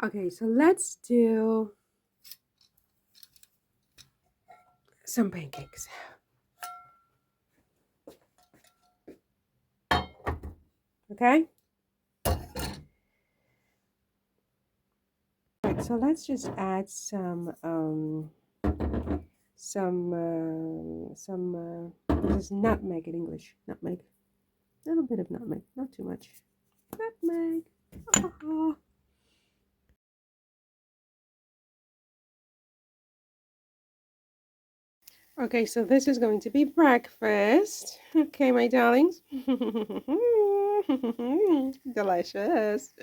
Okay, so let's do some pancakes. Okay? Right, so let's just add this is nutmeg in English. Nutmeg. A little bit of nutmeg, not too much. Nutmeg. Ah. Okay, so this is going to be breakfast. Okay, my darlings. Delicious.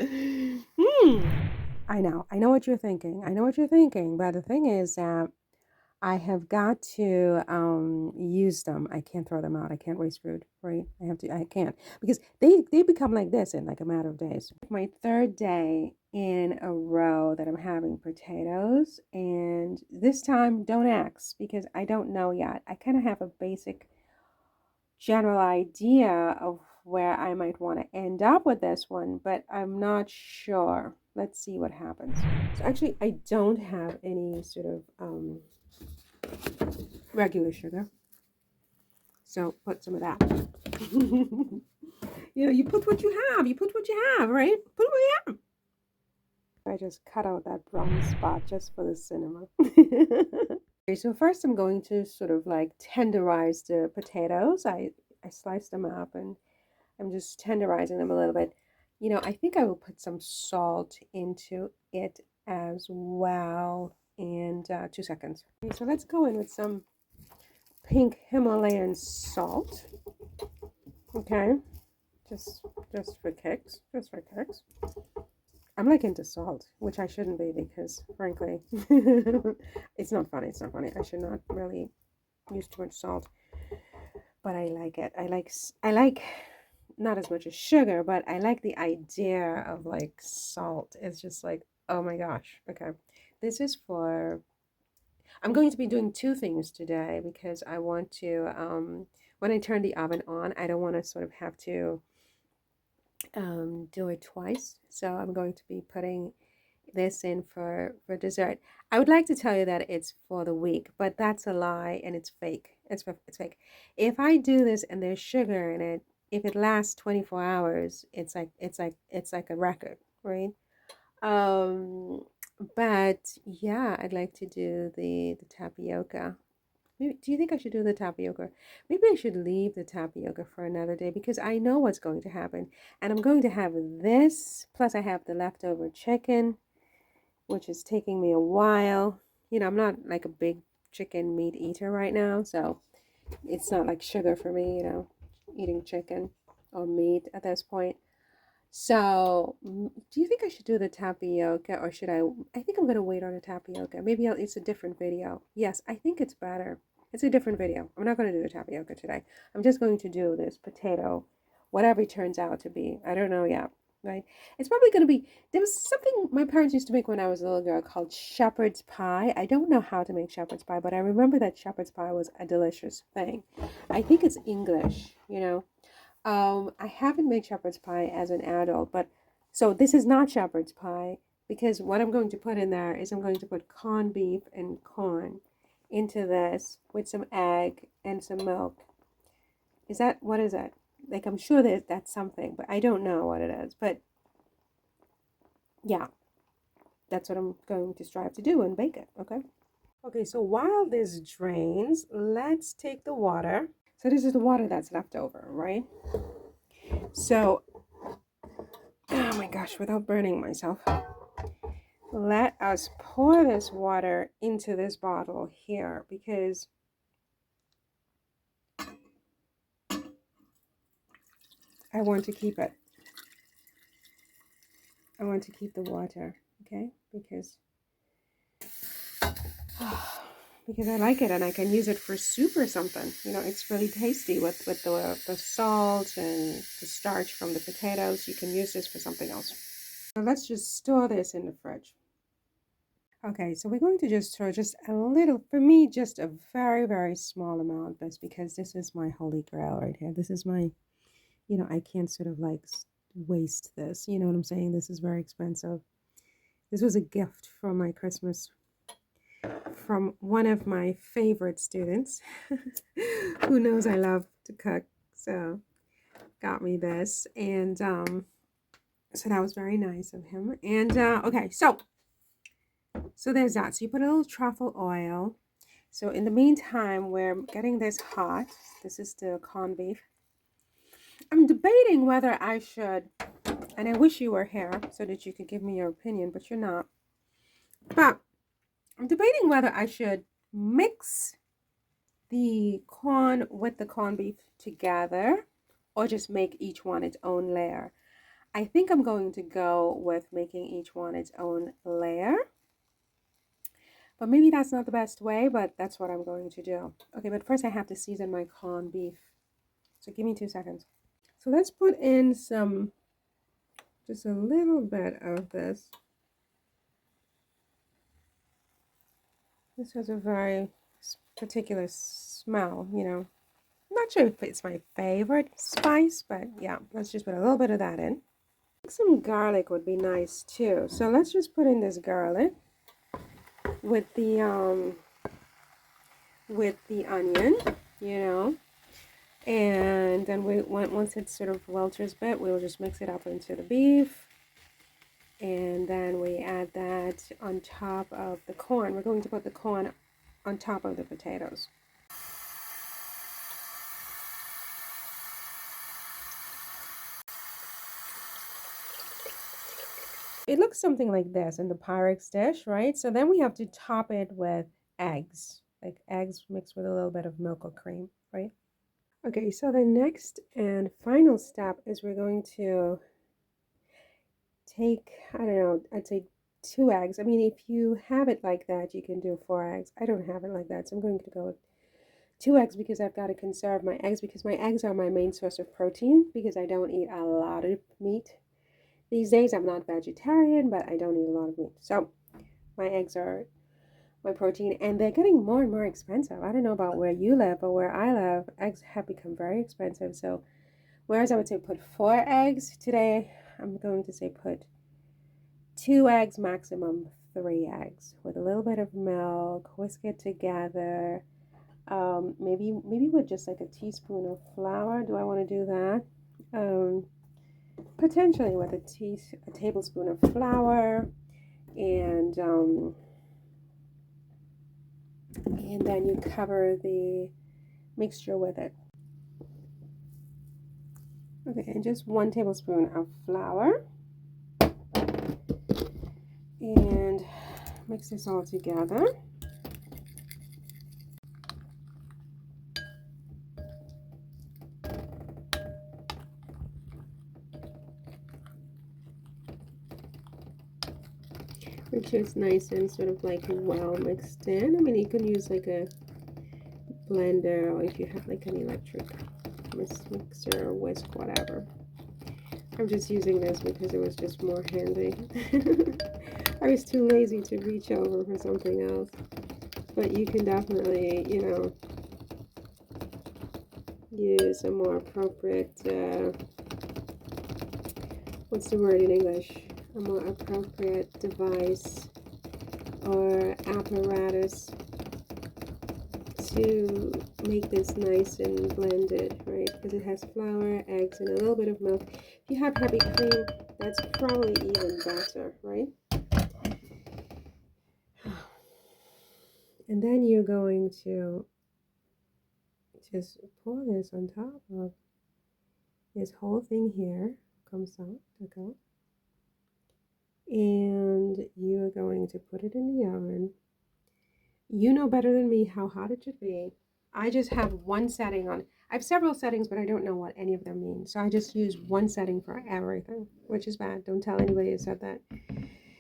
I know what you're thinking. I know what you're thinking, but the thing is that I have got to use them. I can't throw them out. I can't waste food, right? I can't because they become like this in like a matter of days. My third day in a row that I'm having potatoes, and this time don't ask because I don't know yet. I kind of have a basic general idea of where I might want to end up with this one, but I'm not sure. Let's see what happens. So actually, I don't have any sort of regular sugar. So put some of that. You put what you have. You put what you have, right? Put what you have. I just cut out that brown spot just for the cinema. Okay, so first I'm going to sort of like tenderize the potatoes. I slice them up and I'm just tenderizing them a little bit. I think I will put some salt into it as well in 2 seconds. Okay, so let's go in with some pink Himalayan salt. Okay, just for kicks, just for kicks. I'm like into salt, which I shouldn't be because, frankly, it's not funny. It's not funny. I should not really use too much salt, but I like it. I like not as much as sugar, but I like the idea of like salt. It's just like, oh my gosh. Okay, this is for. I'm going to be doing two things today because I want to. When I turn the oven on, I don't want to sort of have to do it twice. So I'm going to be putting this in for dessert. I would like to tell you that it's for the week, but that's a lie and it's fake. It's fake. If I do this and there's sugar in it, if it lasts 24 hours, it's like a record, right? Um, but yeah, I'd like to do the tapioca. Maybe, do you think I should do the tapioca? Maybe I should leave the tapioca for another day because I know what's going to happen. And I'm going to have this, plus I have the leftover chicken, which is taking me a while. I'm not like a big chicken meat eater right now, so it's not like sugar for me, eating chicken or meat at this point. So, do you think I should do the tapioca or should I? I think I'm going to wait on the tapioca. Maybe it's a different video. Yes, I think it's better. It's a different video. I'm not going to do the tapioca today. I'm just going to do this potato, whatever it turns out to be. I don't know yet, right? It's probably going to be, there was something my parents used to make when I was a little girl called shepherd's pie. I don't know how to make shepherd's pie, but I remember that shepherd's pie was a delicious thing. I think it's English. I haven't made shepherd's pie as an adult, but so this is not shepherd's pie because what I'm going to put in there is I'm going to put corned beef and corn into this with some egg and some milk. What is that? Like I'm sure that that's something, but I don't know what it is. But yeah, that's what I'm going to strive to do and bake it, okay? Okay, so while this drains, let's take the water. So this is the water that's left over, right? So oh my gosh, without burning myself. Let us pour this water into this bottle here because I want to keep it. I want to keep the water, okay? Because because I like it and I can use it for soup or something. It's really tasty with the salt and the starch from the potatoes. You can use this for something else. So let's just store this in the fridge. Okay, so we're going to just throw just a little, for me, just a very, very small amount, but because this is my holy grail right here. This is my, I can't sort of like waste this. You know what I'm saying? This is very expensive. This was a gift for my Christmas from one of my favorite students who knows I love to cook. So got me this, and so that was very nice of him. And okay, so there's that. So you put a little truffle oil. So in the meantime, we're getting this hot. This is the corned beef. I'm debating whether I should, and I wish you were here so that you could give me your opinion, but you're not. But I'm debating whether I should mix the corn with the corned beef together or just make each one its own layer. I think I'm going to go with making each one its own layer. But maybe that's not the best way, but that's what I'm going to do. Okay, but first I have to season my corned beef. So give me 2 seconds. So let's put in just a little bit of this. This has a very particular smell, you know. I'm not sure if it's my favorite spice, but yeah, let's just put a little bit of that in. Some garlic would be nice too. So let's just put in this garlic with the onion, you know. And then once it sort of welters a bit, we'll just mix it up into the beef. And then we add that on top of the corn. We're going to put the corn on top of the potatoes. It looks something like this in the Pyrex dish, right? So then we have to top it with eggs, like eggs mixed with a little bit of milk or cream, right? Okay, so the next and final step is we're going to take, I don't know, I'd say 2 eggs. I mean, if you have it like that, you can do 4 eggs. I don't have it like that, so I'm going to go with 2 eggs because I've got to conserve my eggs because my eggs are my main source of protein because I don't eat a lot of meat. These days I'm not vegetarian, but I don't eat a lot of meat. So my eggs are my protein, and they're getting more and more expensive. I don't know about where you live, but where I live, eggs have become very expensive. So whereas I would say put 4 eggs, today I'm going to say put 2 eggs, maximum 3 eggs with a little bit of milk, whisk it together. Maybe with just like a teaspoon of flour. Do I want to do that? Potentially with a tablespoon of flour, and then you cover the mixture with it. Okay, and just 1 tablespoon of flour, and mix this all together. Which is nice and sort of like well mixed in. I mean, you can use like a blender, or if you have like an electric mixer or whisk, whatever. I'm just using this because it was just more handy. I was too lazy to reach over for something else. But you can definitely, you know, use a more appropriate, what's the word in English? A more appropriate device or apparatus to make this nice and blended, right? Because it has flour, eggs, and a little bit of milk. If you have heavy cream, that's probably even better, right? And then you're going to just pour this on top of this whole thing here. Comes out, okay? And you're going to put it in the oven. You know better than me how hot it should be. I just have one setting on. I have several settings, but I don't know what any of them mean. So I just use one setting for everything, which is bad. Don't tell anybody I said that.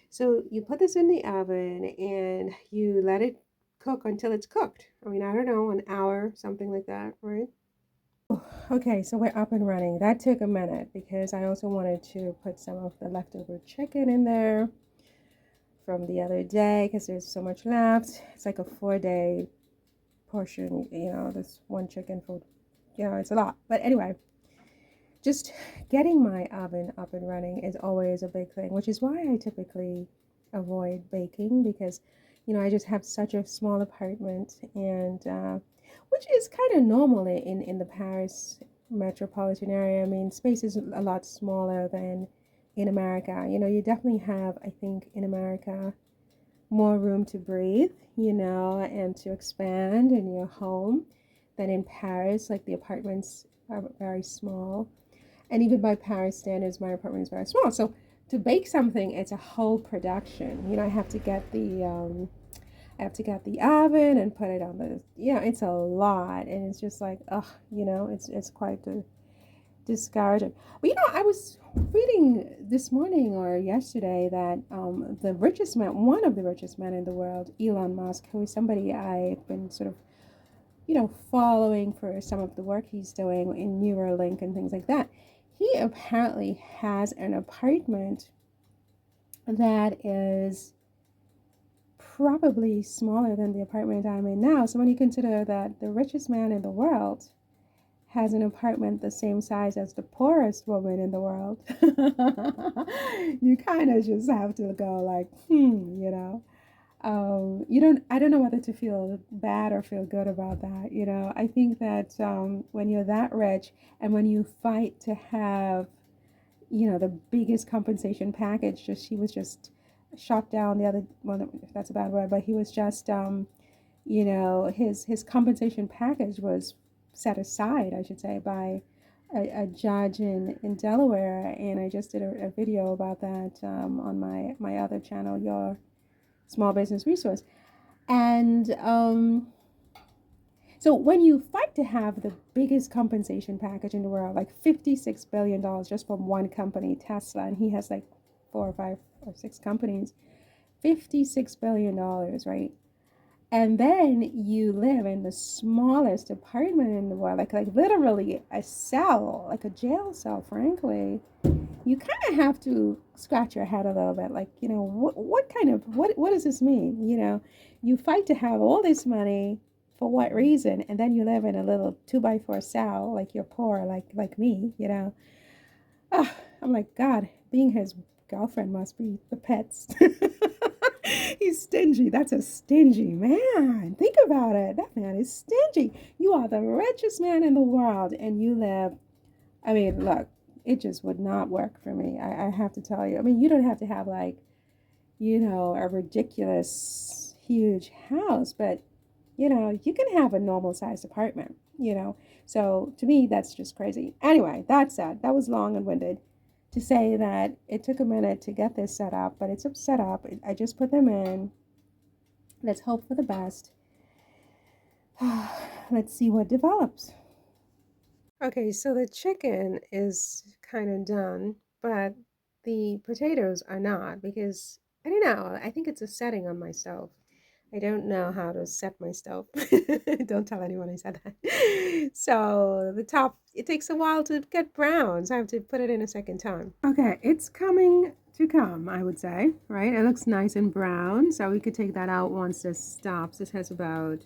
So you put this in the oven and you let it cook until it's cooked. I mean, I don't know, an hour, something like that, right? Okay, so we're up and running. That took a minute because I also wanted to put some of the leftover chicken in there from the other day because there's so much left. It's like a 4-day portion, you know, this one chicken food. You know, it's a lot. But anyway, just getting my oven up and running is always a big thing, which is why I typically avoid baking because, I just have such a small apartment, and which is kind of normal in the Paris metropolitan area. I mean, space is a lot smaller than in America. You definitely have, I think, in America, more room to breathe, and to expand in your home than in Paris. Like the apartments are very small. And even by Paris standards, my apartment is very small. So to bake something, it's a whole production. I have to get the oven and put it on the, it's a lot. And it's just like, ugh, it's quite discouraging. But I was reading this morning or yesterday that the richest man, one of the richest men in the world, Elon Musk, who is somebody I've been sort of, following for some of the work he's doing in Neuralink and things like that. He apparently has an apartment that is probably smaller than the apartment I'm in now. So when you consider that the richest man in the world has an apartment the same size as the poorest woman in the world, you kind of just have to go like, I don't know whether to feel bad or feel good about that. I think that when you're that rich and when you fight to have, the biggest compensation package, he was just shot down the other, well, that's a bad word, but he was just, his compensation package was set aside, I should say, by a judge in Delaware. And I just did a video about that on my other channel, Your Small Business Resource. And so when you fight to have the biggest compensation package in the world, like $56 billion just from one company, Tesla, and he has like 4 or 5 or 6 companies, $56 billion, right? And then you live in the smallest apartment in the world, like literally a cell, like a jail cell, frankly. You kind of have to scratch your head a little bit, like, what does this mean? You fight to have all this money for what reason? And then you live in a little 2x4 cell, like you're poor, like me, Oh, I'm like, God, being his girlfriend must be the pets. He's stingy. That's a stingy man. Think about it. That man is stingy. You are the richest man in the world, and you live. I mean, look, it just would not work for me. I have to tell you. I mean, you don't have to have like, a ridiculous, huge house, but you can have a normal sized apartment. So to me, that's just crazy. Anyway, that said, that was long and winded to say that it took a minute to get this set up, but it's set up. I just put them in. Let's hope for the best. Let's see what develops. Okay, so the chicken is kind of done, but the potatoes are not because I don't know. I think it's a setting on my stove. I don't know how to set my stove. Don't tell anyone I said that. So the top, it takes a while to get brown, so I have to put it in a second time. Okay, it's coming to come, I would say, right? It looks nice and brown, so we could take that out once this stops. This has about,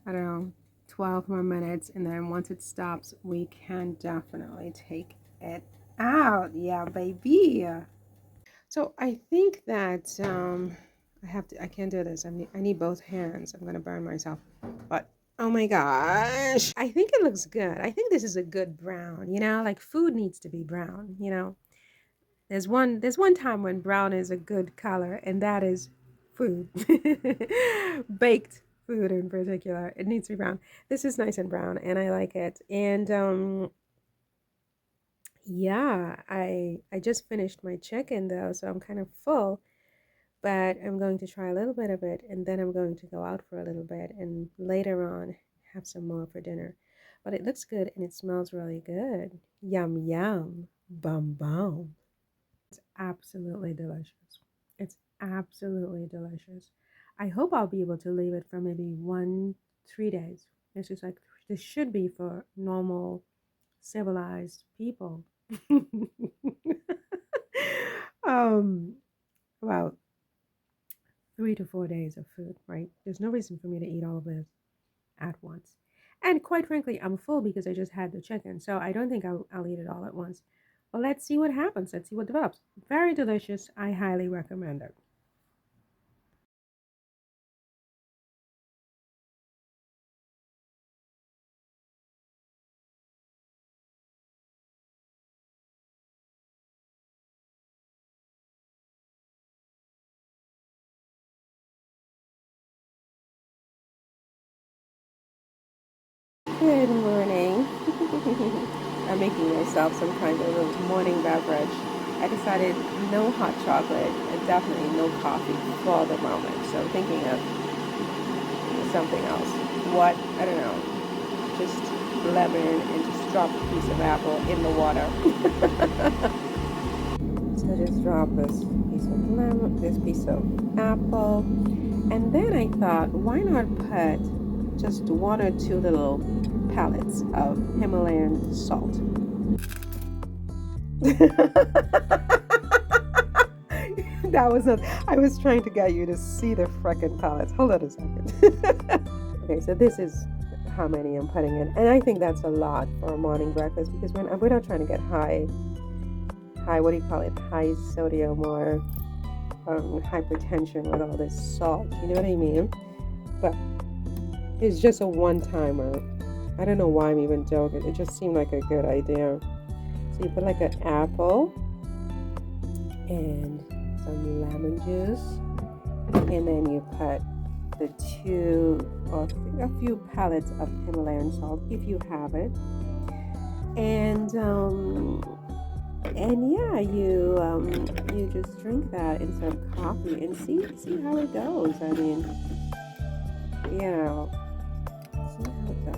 I don't know, 12 more minutes, and then once it stops, we can definitely take it out. Yeah, baby. So I think that I can't do this. I need both hands. I'm gonna burn myself. But oh my gosh, I think it looks good. I think this is a good brown. Like food needs to be brown. There's one time when brown is a good color, and that is food. Baked food in particular. It needs to be brown. This is nice and brown, and I like it. And yeah, I just finished my chicken though, so I'm kind of full. But I'm going to try a little bit of it, and then I'm going to go out for a little bit, and later on have some more for dinner. But it looks good, and it smells really good. Yum, yum. Bum, bum. It's absolutely delicious. It's absolutely delicious. I hope I'll be able to leave it for maybe 3 days. This is like, this should be for normal, civilized people. um, about 3 to 4 days of food, right? There's no reason for me to eat all of this at once. And quite frankly, I'm full because I just had the chicken. So I don't think I'll eat it all at once. But let's see what happens. Let's see what develops. Very delicious. I highly recommend it. Good morning. I'm making myself some kind of a morning beverage. I decided no hot chocolate and definitely no coffee for the moment. So I'm thinking of something else. What? I don't know. Just lemon and just drop a piece of apple in the water. So just drop this piece of lemon, this piece of apple. And then I thought, why not put just one or two little pellets of Himalayan salt? That was a, I was trying to get you to see the frickin' pellets. Hold on a second. Okay, so this is how many I'm putting in. And I think that's a lot for a morning breakfast because we're not trying to get high, what do you call it? High sodium or hypertension with all this salt. You know what I mean? But it's just a one-timer. I don't know why I'm even joking. It just seemed like a good idea. So you put like an apple and some lemon juice, and then you put the two or a few pellets of Himalayan salt if you have it, and yeah, you just drink that instead of coffee and see how it goes. I mean, you know, see how it goes.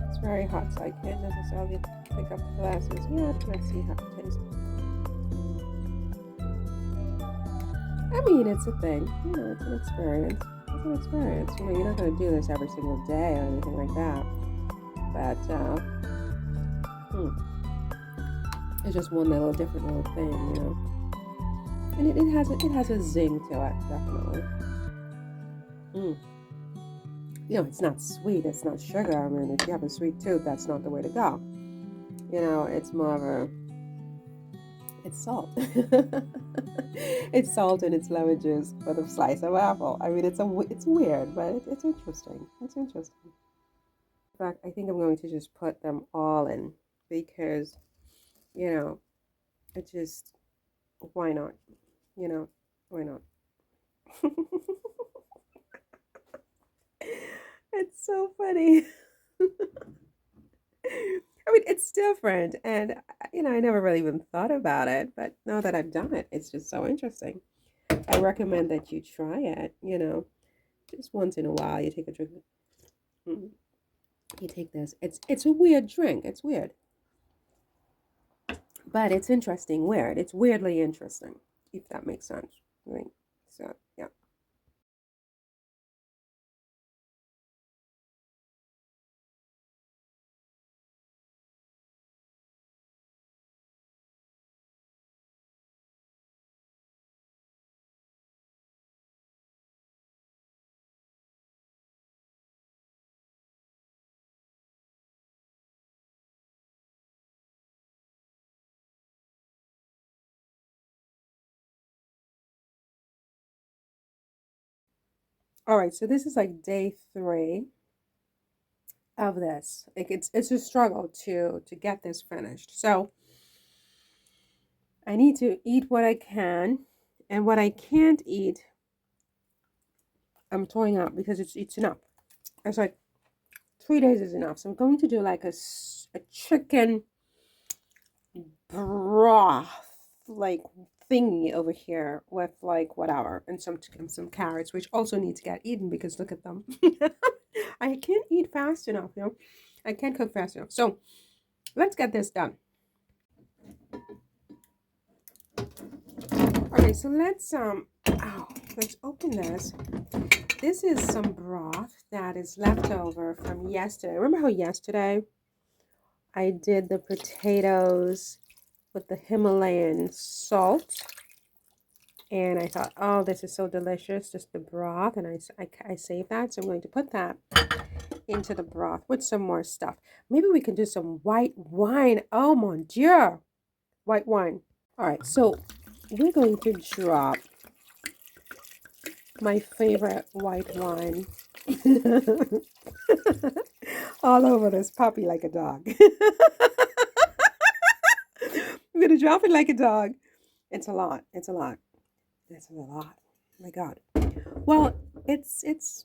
It's very hot, so I can't necessarily pick up the glasses yet. Let's see how it tastes. I mean, it's a thing. You know, it's an experience. It's an experience. You know, you're not going to do this every single day or anything like that. But it's just one little different little thing, you know. And it has a zing to it, definitely. You know, it's not sweet. It's not sugar. I mean, if you have a sweet tooth, that's not the way to go. You know, it's more of a, it's salt. It's salt and it's lemon juice with a slice of apple. I mean, it's weird, but it's interesting. It's interesting. In fact, I think I'm going to just put them all in because, you know, it just, why not? You know, why not? It's so funny. I mean, it's different, and you know, I never really even thought about it, but now that I've done it, it's just so interesting. I recommend that you try it, you know, just once in a while. You take a drink. You take this. It's a weird drink. It's weird, but it's interesting. Weird. It's weirdly interesting, if that makes sense. Right. So yeah. All right. So this is like day 3 of this. Like it's a struggle to get this finished. So I need to eat what I can, and what I can't eat, I'm throwing out because it's enough. It's like 3 days is enough. So I'm going to do like a chicken broth like thingy over here with like whatever and some carrots, which also need to get eaten because look at them. I can't eat fast enough, you know. I can't cook fast enough. So let's get this done. Okay, so let's open this. This is some broth that is left over from yesterday. Remember how yesterday I did the potatoes with the Himalayan salt? And I thought, oh, this is so delicious, just the broth. And I saved that, so I'm going to put that into the broth with some more stuff. Maybe we can do some white wine. Oh, mon Dieu. White wine. All right, so we're going to drop my favorite white wine all over this puppy like a dog. I'm going to drop it like a dog. It's a lot. It's a lot. It's a lot. Oh my God. Well, it's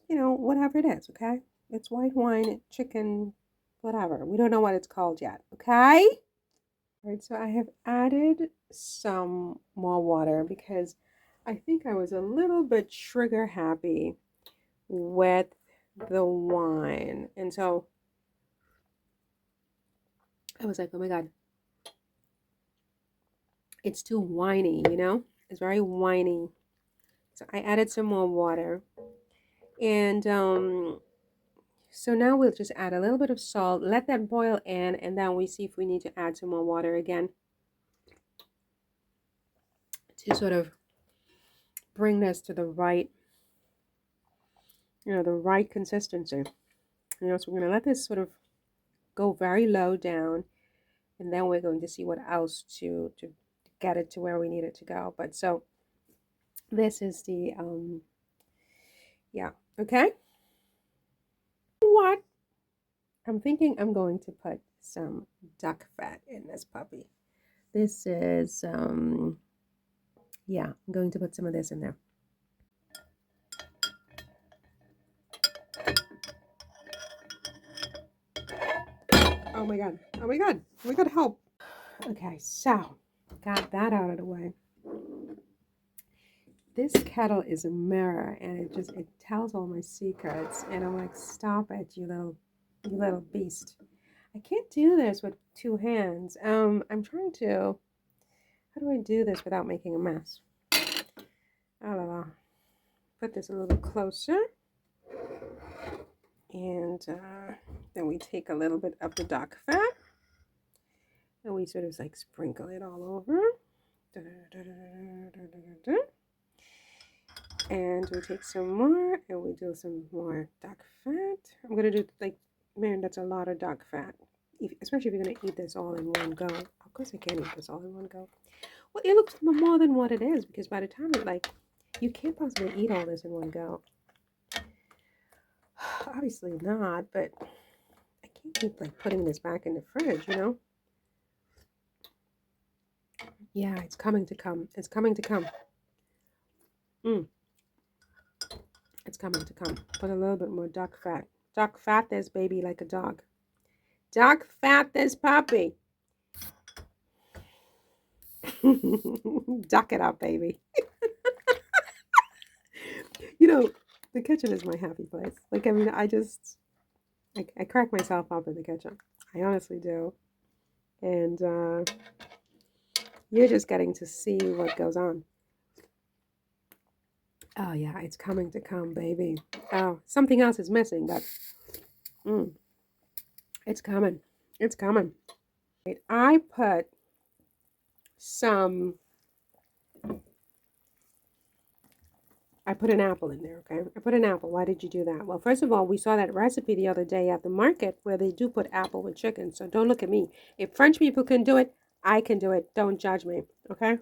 whatever it is, okay? It's white wine, chicken, whatever. We don't know what it's called yet, okay? All right, so I have added some more water because I think I was a little bit trigger happy with the wine. And so I was like, oh my God, it's too whiny, It's very whiny. So I added some more water. And so now we'll just add a little bit of salt, let that boil in, and then we see if we need to add some more water again to sort of bring this to the right, the right consistency. So we're going to let this sort of go very low down, and then we're going to see what else to get it to where we need it to go. But so this is the, yeah, okay. What? I'm thinking I'm going to put some duck fat in this puppy. This is, yeah, I'm going to put some of this in there. Oh my God. Oh my God. Oh my God, help. Okay, so got that out of the way. This kettle is a mirror and it tells all my secrets. And I'm like, stop it, you little beast. I can't do this with two hands. I'm trying to, how do I do this without making a mess? I don't know. Put this a little closer. And then we take a little bit of the duck fat. And we sort of like sprinkle it all over. And we take some more and we do some more duck fat. I'm going to do like, man, that's a lot of duck fat. Especially if you're going to eat this all in one go. Of course I can't eat this all in one go. Well, it looks more than what it is because by the time you can't possibly eat all this in one go. Obviously not, but I can't keep like putting this back in the fridge, Yeah, it's coming to come. It's coming to come. It's coming to come. Put a little bit more duck fat. Duck fat this baby like a dog. Duck fat this puppy. Duck it up, baby. The kitchen is my happy place. Like, I mean, I crack myself up in the kitchen. I honestly do. And you're just getting to see what goes on. Oh, yeah, it's coming to come, baby. Oh, something else is missing, but it's coming. It's coming. I put I put an apple in there, okay? I put an apple. Why did you do that? Well, first of all, we saw that recipe the other day at the market where they do put apple with chicken. So don't look at me. If French people can do it, I can do it. Don't judge me, okay?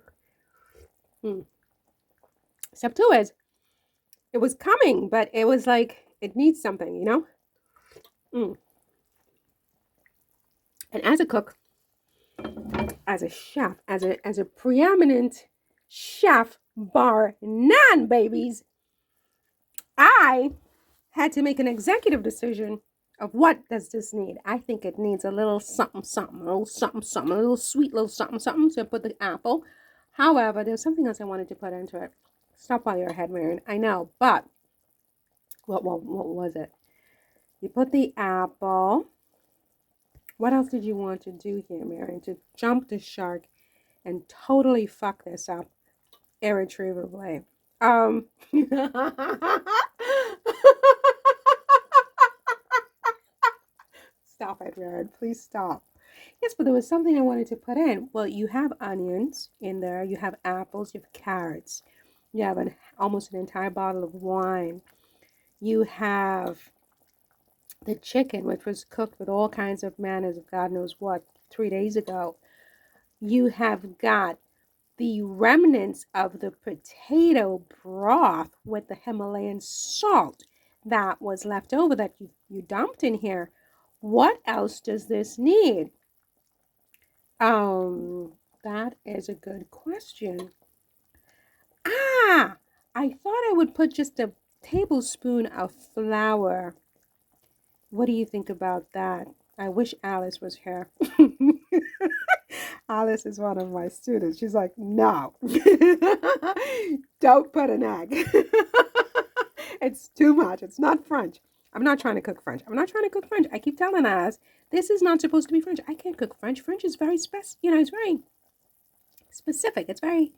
Step two is, it was coming, but it was like, it needs something, And as a cook, as a chef, as a preeminent chef, bar none, babies, I had to make an executive decision of what does this need. I think it needs a little something, something, a little something, something, a little sweet little something, something. So I put the apple. However, there's something else I wanted to put into it. Stop while your head, Marion. I know, but what was it? You put the apple. What else did you want to do here, Marion? To jump the shark and totally fuck this up irretrievably. Stop it, Jared. Please stop. Yes, but there was something I wanted to put in. Well, you have onions in there. You have apples. You have carrots. You have almost an entire bottle of wine. You have the chicken, which was cooked with all kinds of manners of God knows what 3 days ago. You have got the remnants of the potato broth with the Himalayan salt that was left over that you dumped in here. What else does this need? That is a good question. I thought I would put just a tablespoon of flour. What do you think about that? I wish Alice was here. Alice is one of my students. She's like, no, don't put an egg. It's too much. It's not French. I'm not trying to cook French. I'm not trying to cook French. I keep telling Alice, this is not supposed to be French. I can't cook French. French is very it's very specific. It's very,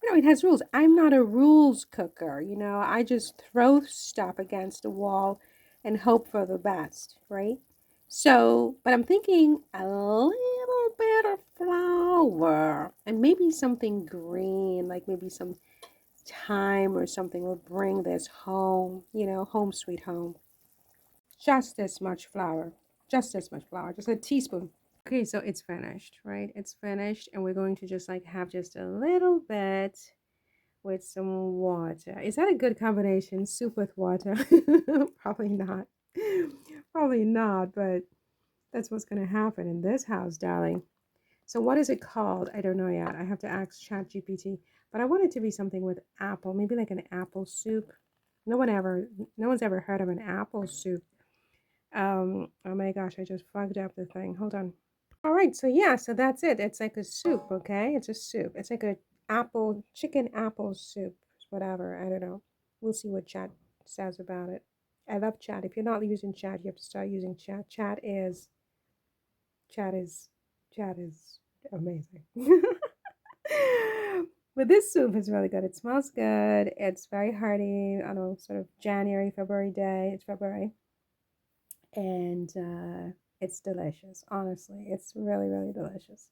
it has rules. I'm not a rules cooker. I just throw stuff against the wall and hope for the best, right? So, but I'm thinking a little bit of flour and maybe something green, like maybe some thyme or something will bring this home, home sweet home. Just as much flour, just a teaspoon. Okay, so it's finished, right? It's finished, and we're going to just like have just a little bit with some water. Is that a good combination? Soup with water? Probably not. Probably not, but that's what's going to happen in this house, darling. So what is it called? I don't know yet. I have to ask ChatGPT. But I want it to be something with apple, maybe like an apple soup. No one's ever heard of an apple soup. Oh my gosh, I just fucked up the thing. Hold on. All right, so yeah, so that's it. It's like a soup, okay? It's a soup. It's like a chicken apple soup, whatever. I don't know. We'll see what Chat says about it. I love Chat. If you're not using Chat, you have to start using Chat. Chat is, Chat is amazing. But this soup is really good. It smells good. It's very hearty on a sort of January, February day. It's February. And it's delicious. Honestly, it's really, really delicious.